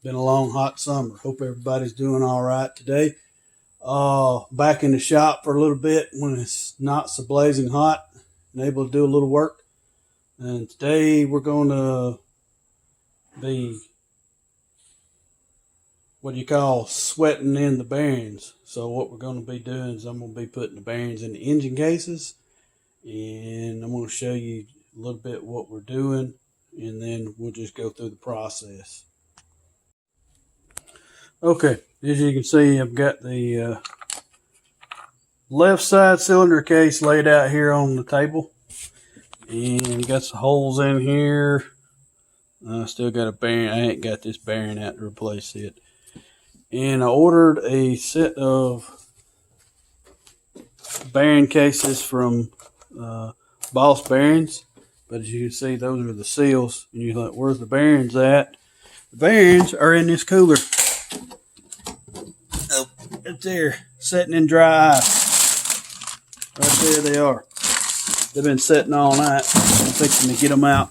Been a long, hot summer. Hope everybody's doing all right today. Back in the shop for a little bit when it's not so blazing hot and able to do a little work. And today we're going to be sweating in the bearings. So what we're going to be doing is I'm going to be putting the bearings in the engine cases, and I'm going to show you a little bit what we're doing, and then we'll just go through the process. Okay, as you can see, I've got the left side cylinder case laid out here on the table, and got some holes in here. I still got a bearing. I ain't got this bearing out to replace it. And I ordered a set of bearing cases from Boss Bearings. But as you can see, those are the seals. And you're like, where's the bearings at? The bearings are in this cooler. Oh, it's there, sitting in dry ice. Right there they are. They've been sitting all night. I'm fixing to get them out.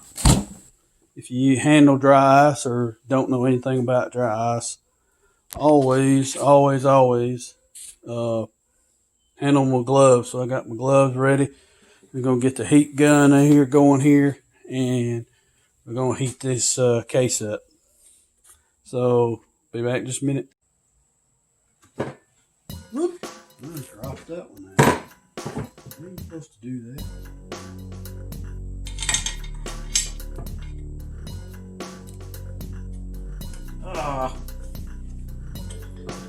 If you handle dry ice or don't know anything about dry ice, always handle them with gloves. So I got my gloves ready. We're going to get the heat gun in here going here, and we're going to heat this case up. So be back in just a minute. Whoop! I dropped that one out. How are you supposed to do that?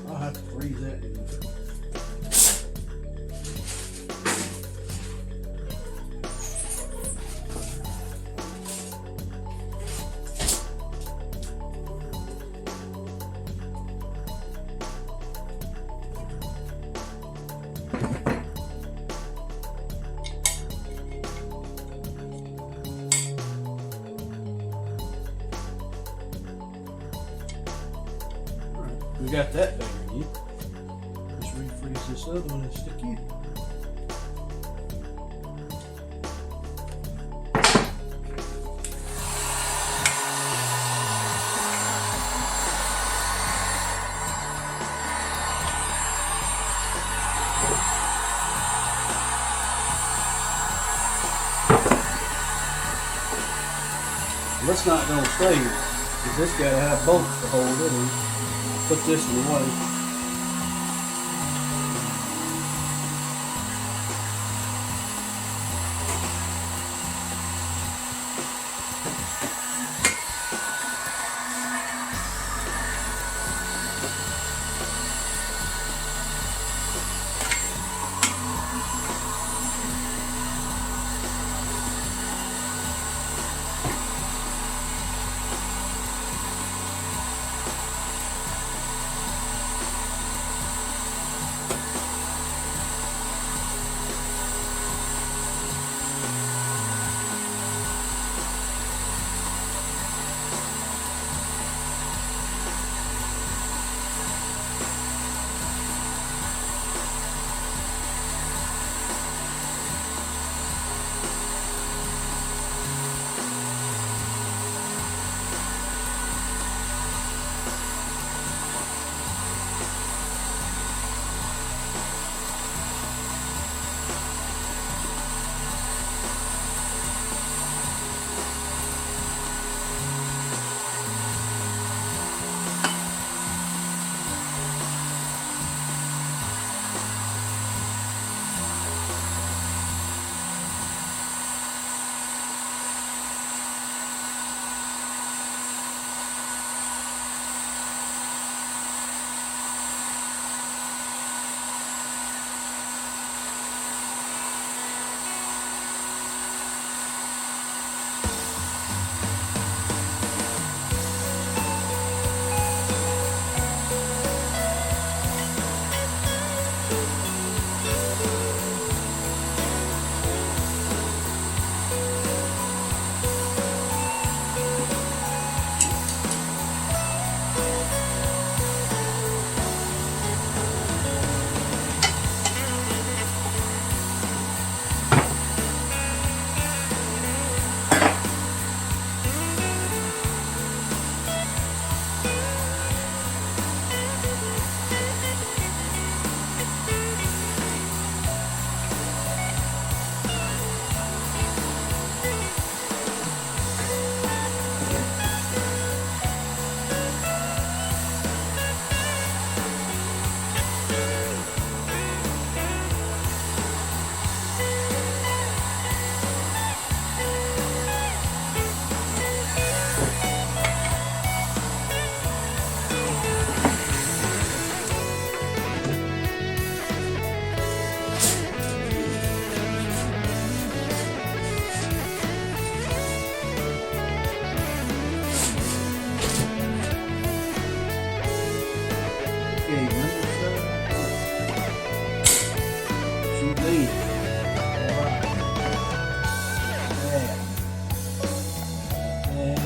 I'll have to freeze that in. We got that bearing in. Just refreeze this other one and stick in. That's not going to stay here, because this got to have bolts to hold it in. Put this in the way. in. Alright. Yeah. Yeah.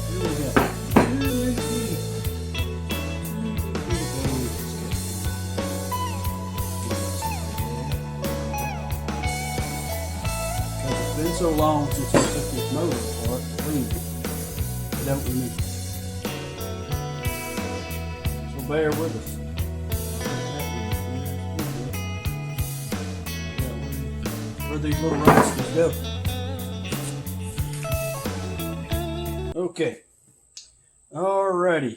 Here we go. It's been so long since we took this motor apart and cleaned it. I don't remember. So bear with us. Where these little rascals go. Okay. Alrighty.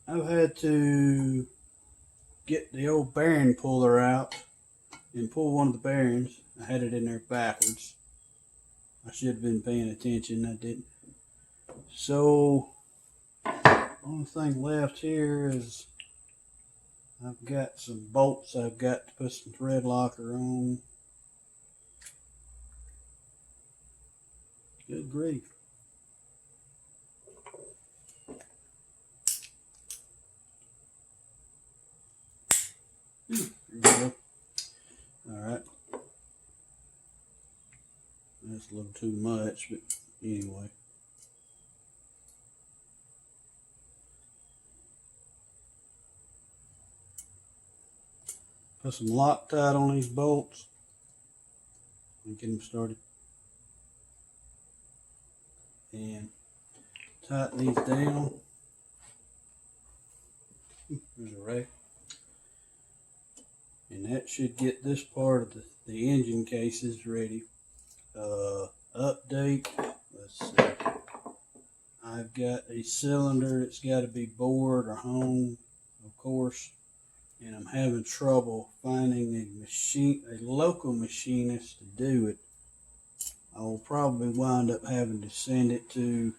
I've had to get the old bearing puller out and pull one of the bearings. I had it in there backwards. I should have been paying attention. I didn't. So, only thing left here is I've got some bolts I've got to put some thread locker on. Good grief. Here we go. Alright. That's a little too much, but anyway. Put some Loctite on these bolts and get them started. And tighten these down. There's a rack. And that should get this part of the engine cases ready. Update. Let's see. I've got a cylinder. It's got to be bored or hung, of course. And I'm having trouble finding a local machinist to do it. I will probably wind up having to send it to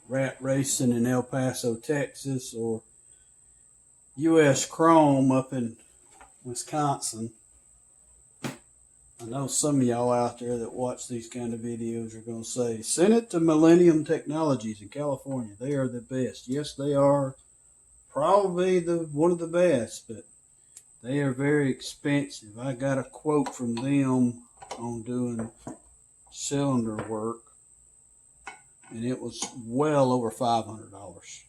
Rat Racing in El Paso, Texas, or US Chrome up in Wisconsin. I know some of y'all out there that watch these kind of videos are going to say, send it to Millennium Technologies in California. They are the best. Yes, they are probably one of the best, but they are very expensive. I got a quote from them on doing cylinder work, and it was well over $500.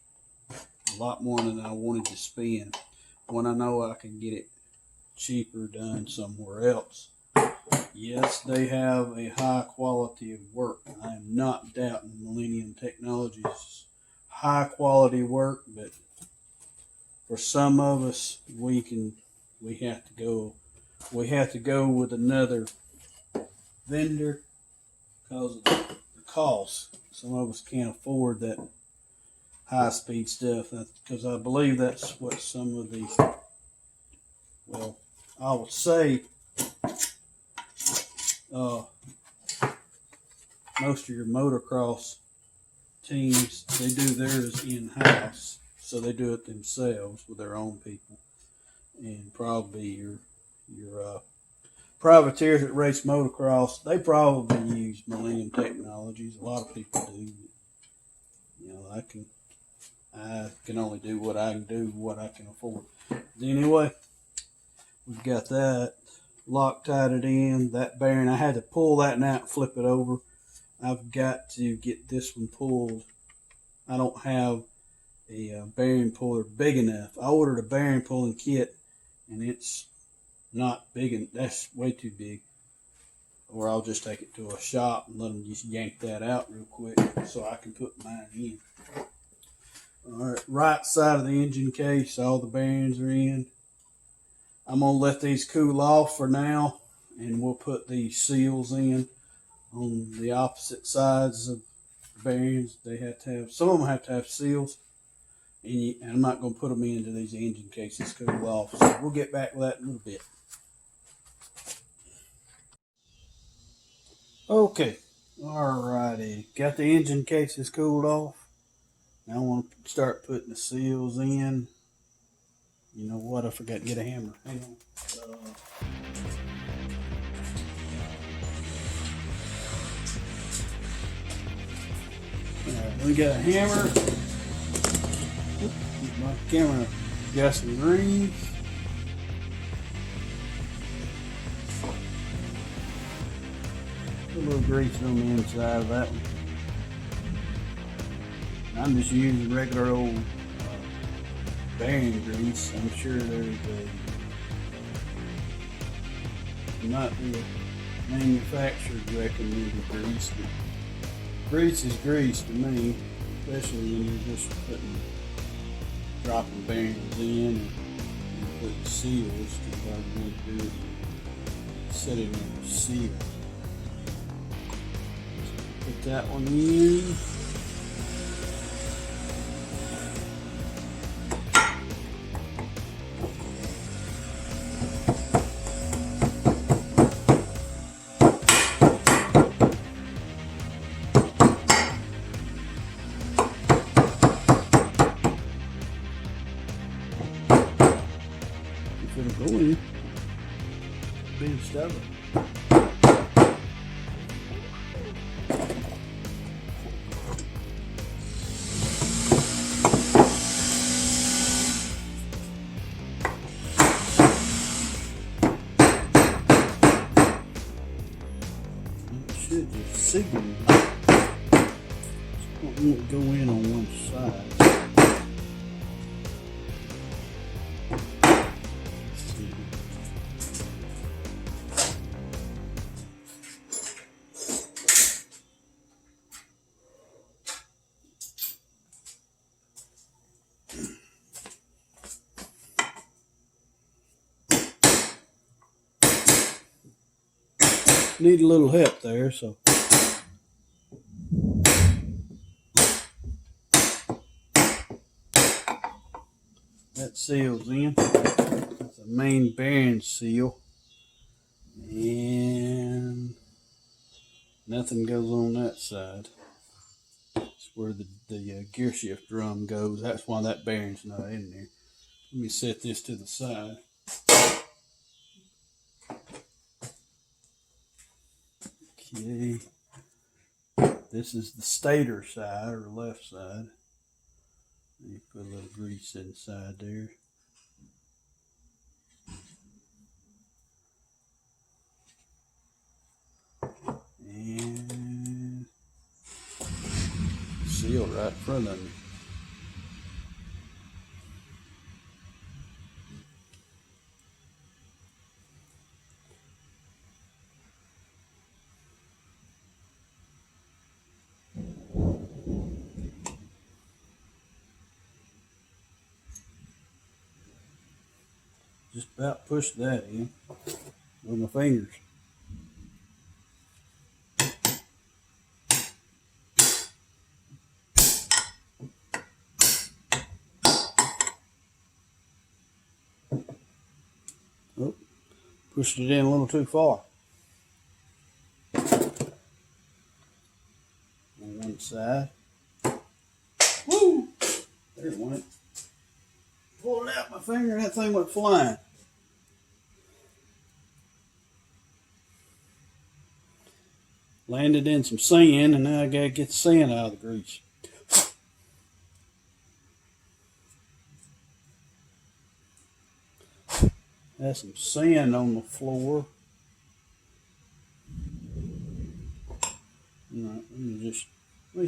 A lot more than I wanted to spend when I know I can get it cheaper done somewhere else. Yes, they have a high quality of work. I am not doubting Millennium Technologies' high quality work, but for some of us, we have to go with another vendor because of the cost. Some of us can't afford that high speed stuff, because I believe that's what some of these, well, I would say most of your motocross teams, they do theirs in-house, so they do it themselves with their own people. And probably your privateers that race motocross, they probably use Millennium Technologies. A lot of people do. You know, I can only do what I can do, what I can afford. But anyway, we've got that Loctited in. That bearing, I had to pull that out and flip it over. I've got to get this one pulled. I don't have a bearing puller big enough. I ordered a bearing pulling kit, and it's not big, and that's way too big. Or I'll just take it to a shop and let them just yank that out real quick so I can put mine in. Alright, right side of the engine case, all the bearings are in. I'm going to let these cool off for now, and we'll put these seals in on the opposite sides of the bearings. They have to have, some of them have to have seals, and I'm not going to put them into these engine cases cool off. So we'll get back with that in a little bit. Okay, alrighty, got the engine cases cooled off. Now I want to start putting the seals in. You know what? I forgot to get a hammer. Hang on. Alright, we got a hammer. Get my camera Got some grease. Put a little grease on the inside of that one. I'm just using regular old bearing grease. I'm sure there's might be a manufacturer's recommended grease. But grease is grease to me, especially when you're just dropping bearings in and putting seals. Because all you want to do is set it on a seal. Put that one in. If it'll go in, being stubborn. Should just signal. Just don't want to go in on one side. Let's see. Need a little help there, so that seals in. That's a main bearing seal, and nothing goes on that side. That's where the gear shift drum goes. That's why that bearing's not in there. Let me set this to the side. Okay, this is the stator side or left side. You put a little grease inside there. And seal right in front of me. Just about push that in with my fingers. Oh, pushed it in a little too far. On one side. Woo! There it went. Pulled it out my finger and that thing went flying. Landed in some sand, and now I gotta get the sand out of the grease. There's some sand on the floor. Alright, let me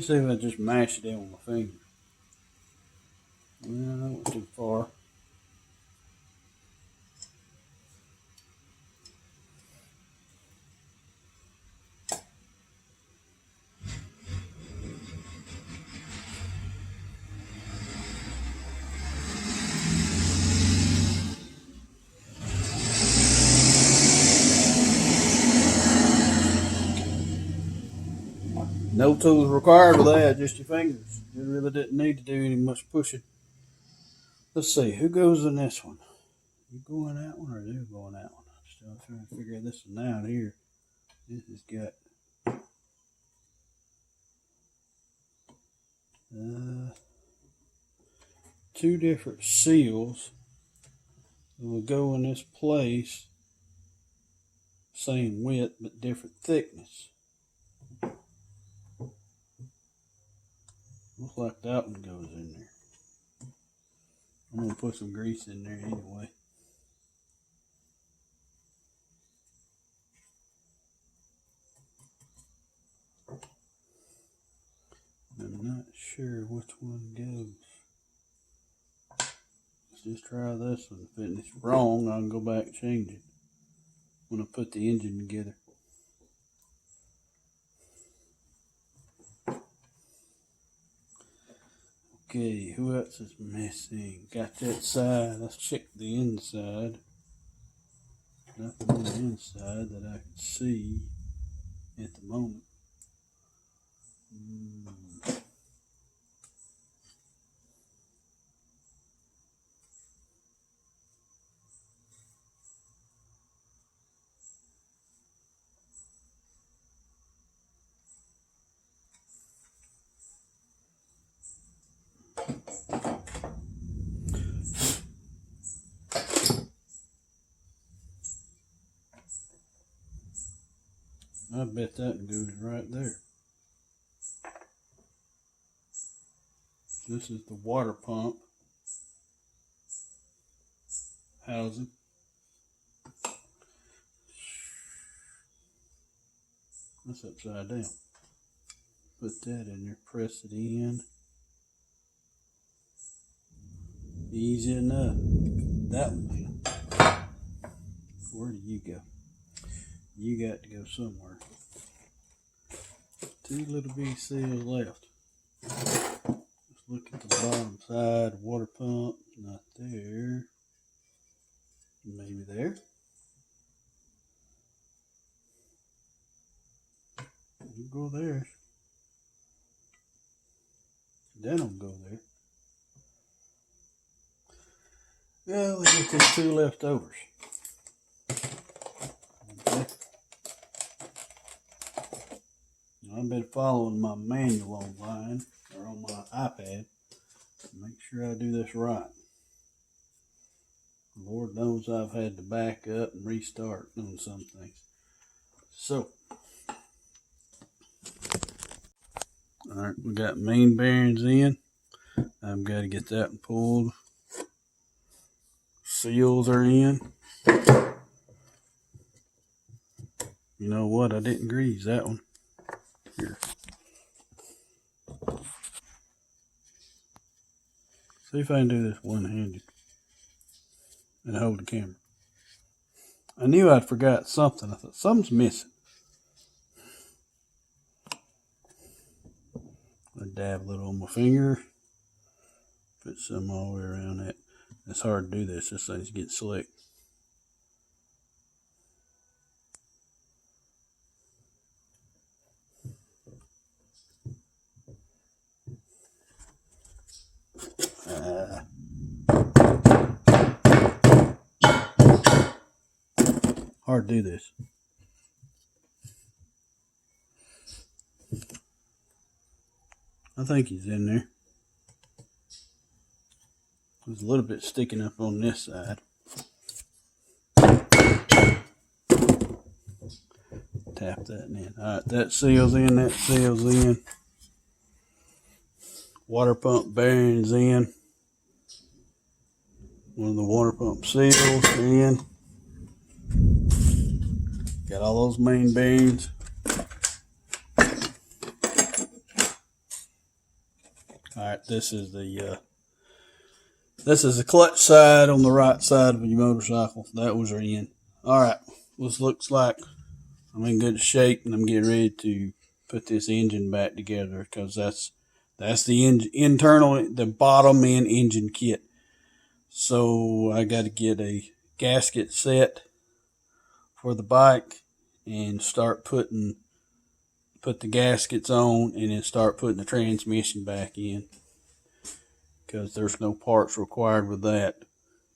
see if I just mash it in with my finger. Well, that went too far. No tools required with that, just your fingers. You really didn't need to do any much pushing. Let's see, who goes in this one? You go in that one or you go in that one? I'm still trying to figure this one out here. This has got two different seals that will go in this place, same width but different thickness. Looks like that one goes in there. I'm going to put some grease in there anyway. I'm not sure which one goes. Let's just try this one. If it's wrong, I can go back and change it when I put the engine together. Okay, who else is missing? Got that side. Let's check the inside. Nothing on the inside that I can see at the moment. I bet that goes right there. This is the water pump housing. That's upside down. Put that in there, press it in. Easy enough. That one. Where do you go? You got to go somewhere. 2 little bitty seals left. Let's look at the bottom side. Water pump, not there. Maybe there. You go there. That don't go there. Well, we get these 2 leftovers. Okay. I've been following my manual online or on my iPad to make sure I do this right. Lord knows I've had to back up and restart on some things. So, alright, we got main bearings in. I've got to get that one pulled. Seals are in. You know what? I didn't grease that one. Here. See if I can do this one-handed and hold the camera. I knew I'd forgot something. I thought something's missing. I dab a little on my finger. Put some all the way around that. It's hard to do this. This thing's getting slick. Hard to do this. I think he's in there. There's a little bit sticking up on this side. Tap that in. Alright, that seals in, that seals in. Water pump bearings in. One of the water pump seals in. Got all those main bearings. Alright, this is the clutch side on the right side of your motorcycle. That was in. Alright, this looks like I'm in good shape and I'm getting ready to put this engine back together because that's the internal, the bottom end engine kit. So I got to get a gasket set for the bike and start put the gaskets on and then start putting the transmission back in because there's no parts required with that.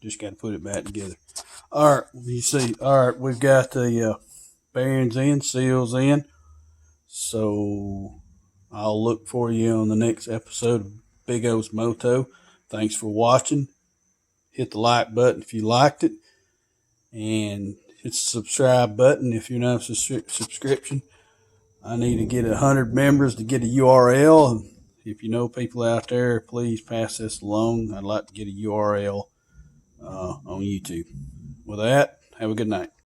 Just got to put it back together. All right, you see, all right, we've got the bearings in, seals in. So I'll look for you on the next episode of Big O's Moto. Thanks for watching. Hit the like button if you liked it. And hit the subscribe button if you're not a subscription. I need to get 100 members to get a URL. And If you know people out there, please pass this along. I'd like to get a URL on YouTube. With that, have a good night.